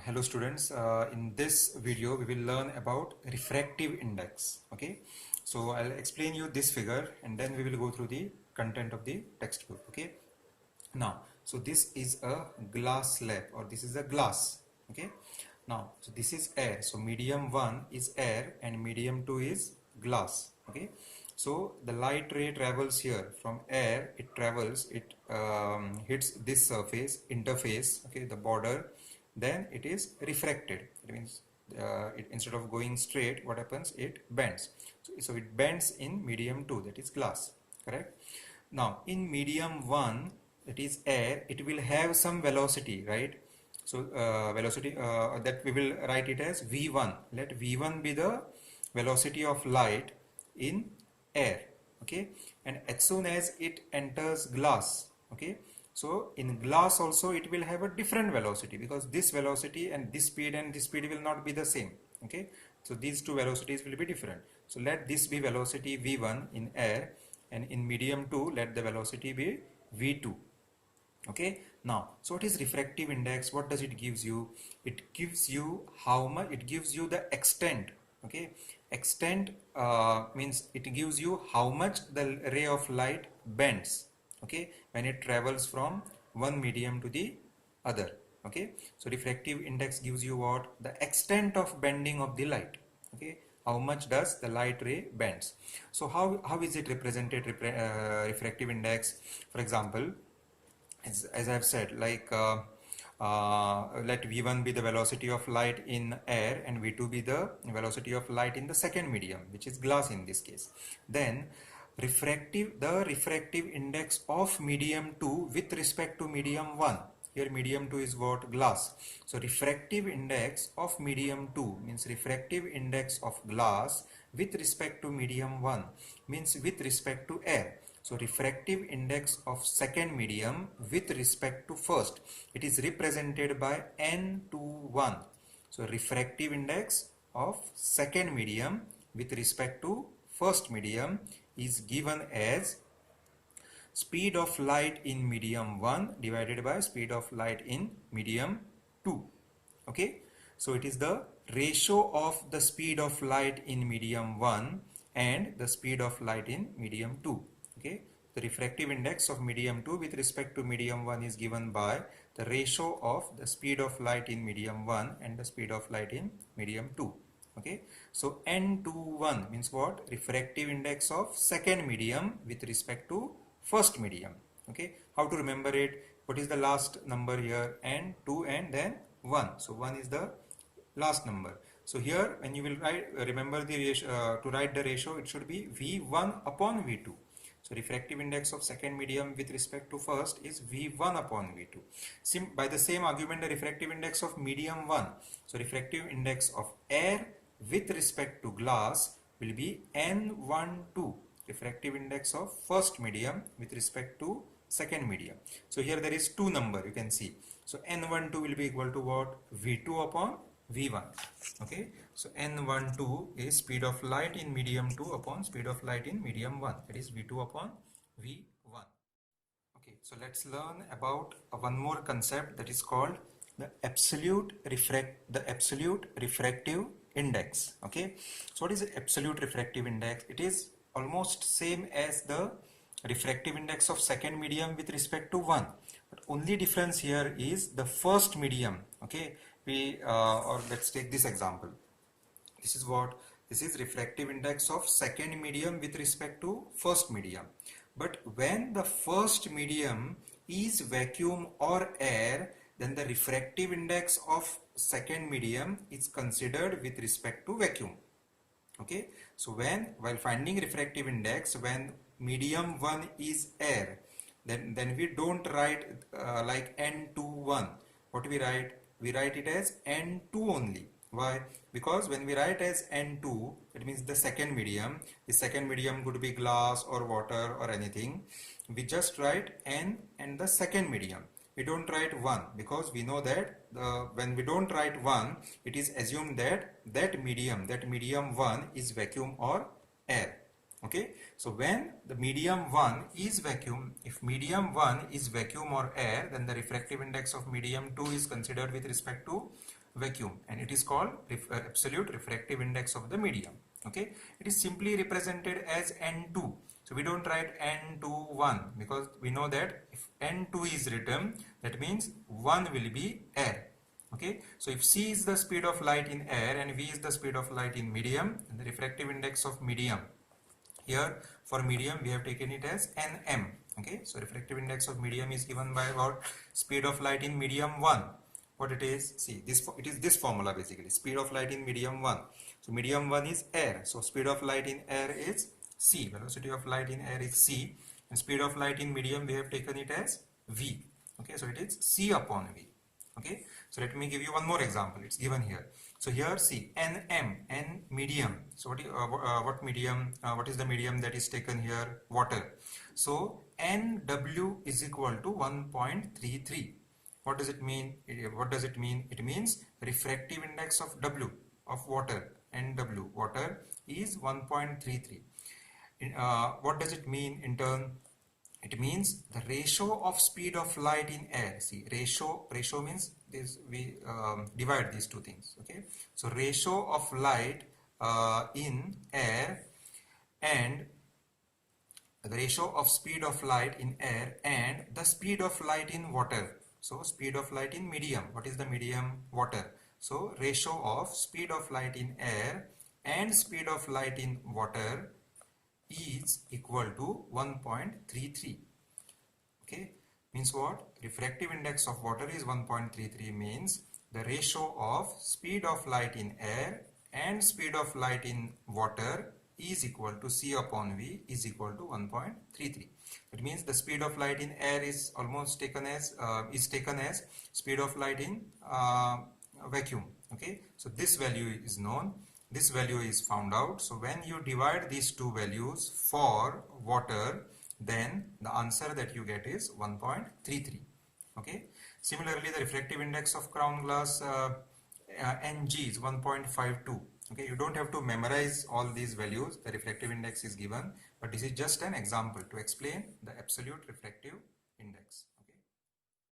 Hello students, in this video we will learn about refractive index. Okay, so I'll explain you this figure and then we will go through the content of the textbook. Okay, now so this is a glass slab, or this is a glass. Okay, now so this is air, so medium 1 is air and medium 2 is glass. Okay, so the light ray travels here from air, it travels, it hits this surface interface, okay, the border, then it is refracted. It means instead of going straight, what happens, it bends. So it bends in medium 2, that is glass, correct. Now in medium 1, that is air, it will have some velocity, right? So velocity that we will write it as v1. Let v1 be the velocity of light in air. Okay, and as soon as it enters glass, okay, so in glass also it will have a different velocity, because this velocity and this speed will not be the same. Okay, so these two velocities will be different. So let this be velocity v1 in air, and in medium 2 let the velocity be v2. Okay, now so what is refractive index? What does it gives you? It gives you how much, it gives you the extent. Okay, extent means it gives you how much the ray of light bends, okay, when it travels from one medium to the other. Okay, so refractive index gives you what? The extent of bending of the light. Okay, how much does the light ray bends. So how is it represented, refractive index? For example, as I have said, like let v1 be the velocity of light in air and v2 be the velocity of light in the second medium, which is glass in this case. Then the refractive index of medium 2 with respect to medium 1. Here medium 2 is what? Glass. So refractive index of medium 2 means refractive index of glass with respect to medium 1 means with respect to air. So refractive index of second medium with respect to first, it is represented by n21. So refractive index of second medium with respect to first medium is given as speed of light in medium 1 divided by speed of light in medium 2. Okay, so it is the ratio of the speed of light in medium 1 and the speed of light in medium 2. Okay, the refractive index of medium 2 with respect to medium 1 is given by the ratio of the speed of light in medium 1 and the speed of light in medium 2. Okay, so n21 means what? Refractive index of second medium with respect to first medium. Okay, how to remember it? What is the last number here? N2 and then 1. So 1 is the last number. So here when you will write, remember the ratio, to write the ratio, it should be v1 upon v2. So refractive index of second medium with respect to first is v1 upon v2. By the same argument, the refractive index of medium 1. So refractive index of air with respect to glass will be n12. Refractive index of first medium with respect to second medium. So here there is two number, you can see. So n12 will be equal to what? v2 upon v1. Okay, so n12 is speed of light in medium 2 upon speed of light in medium 1, that is v2 upon v1. Okay, so let's learn about one more concept, that is called the absolute refractive index. Okay, so what is the absolute refractive index? It is almost same as the refractive index of second medium with respect to 1, but only difference here is the first medium. Okay, or let's take this example. This is what? This is refractive index of second medium with respect to first medium. But when the first medium is vacuum or air, then the refractive index of second medium is considered with respect to vacuum. Okay, so while finding refractive index, when medium 1 is air, then we don't write like n21. What we write? We write it as n2 only. Why? Because when we write as n2, it means the second medium. The second medium could be glass or water or anything. We just write n and the second medium. We don't write 1, because we know that when we don't write 1, it is assumed that that medium 1 is vacuum or air. Okay, so when the medium 1 is vacuum, if medium 1 is vacuum or air, then the refractive index of medium 2 is considered with respect to vacuum, and it is called absolute refractive index of the medium. Okay, it is simply represented as N2. So we don't write N21 because we know that if N2 is written, that means 1 will be air. Okay, so if c is the speed of light in air and v is the speed of light in medium, and the refractive index of medium, here for medium we have taken it as Nm. Okay, so refractive index of medium is given by about speed of light in medium 1. What it is, see this, it is this formula basically, speed of light in medium 1. So medium 1 is air, so speed of light in air is c, velocity of light in air is c, and speed of light in medium we have taken it as v. Okay, so it is c upon v. Okay, so let me give you one more example. It's given here. So here see Nm, N medium. So what medium? What is the medium that is taken here? Water. So Nw is equal to 1.33. What does it mean? What does it mean? It means refractive index of W of water, Nw, water is 1.33. What does it mean in turn? It means the ratio of speed of light in air. See, ratio means this, we divide these two things. Okay, so ratio of light in air and the ratio of speed of light in air and the speed of light in water. So speed of light in medium. What is the medium? Water. So ratio of speed of light in air and speed of light in water is equal to 1.33. Okay, means what? Refractive index of water is 1.33, means the ratio of speed of light in air and speed of light in water is equal to c upon v is equal to 1.33. It means the speed of light in air is almost taken as speed of light in vacuum. Okay, so this value is known. This value is found out. So when you divide these two values for water, then the answer that you get is 1.33. Okay. Similarly, the refractive index of crown glass Ng is 1.52. Okay, you don't have to memorize all these values. The refractive index is given, but this is just an example to explain the absolute refractive index.